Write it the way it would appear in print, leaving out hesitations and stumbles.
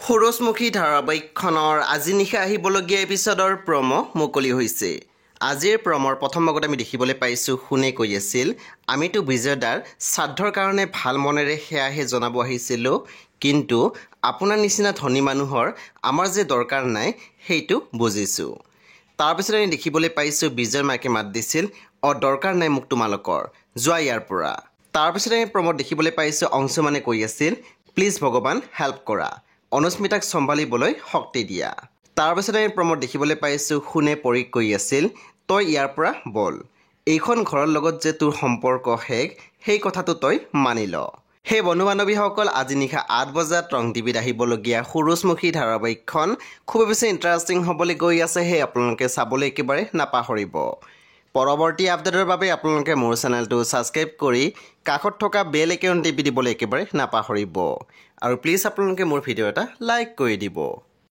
সূৰুজমুখী ধাৰাবাহিকখনৰ আজি নিশা আহিবলগীয়া এপিছডৰ প্ৰম' মুকলি হৈছে। আজিৰ প্ৰমৰ প্ৰথম ভাগত আমি দেখিবলৈ পাইছোঁ শুনে কৈ আছিল, আমিতো বিজয়দাৰ শ্ৰাদ্ধৰ কাৰণে ভাল মনেৰে সেয়াহে জনাব আহিছিলোঁ, কিন্তু আপোনাৰ নিচিনা ধনী মানুহৰ আমাৰ যে দৰকাৰ নাই সেইটো বুজিছোঁ। তাৰপিছত আমি দেখিবলৈ পাইছোঁ বিজয়ৰ মাকে মাত দিছিল, দৰকাৰ নাই মোক তোমালোকৰ, যোৱা ইয়াৰ পৰা। তাৰপিছত আমি প্ৰমত দেখিবলৈ পাইছোঁ অংশুমানে কৈ আছিল, প্লিজ ভগৱান হেল্প কৰা, অনুস্মিতাক চম্ভালিবলৈ শক্তি দিয়া। তাৰপিছত আমি প্ৰমত দেখিবলৈ পাইছোঁ শুনে পৰীক কৈ আছিল, তই ইয়াৰ পৰা বল, এইখন ঘৰৰ লগত যে তোৰ সম্পৰ্ক শেষ সেই কথাটো তই মানি ল। সেই বন্ধু বান্ধৱীসকল আজি নিশা 8 বজাত ৰং টিভিত আহিবলগীয়া সূৰুজমুখী ধাৰাবাহিকখন খুব বেছি ইণ্টাৰেষ্টিং হ'বলৈ গৈ আছে, সেই আপোনালোকে চাবলৈ একেবাৰে নাপাহৰিব। পৰৱৰ্তী আপডেটৰ বাবে আপোনালোকে মোৰ চেনেলটো ছাবস্ক্ৰাইব কৰি কাষত থকা বেল আইকন টিপি দিবলৈ একেবাৰে নাপাহৰিব। আৰু প্লিজ আপোনালোকে মোৰ ভিডিঅ' এটা লাইক কৰি দিব।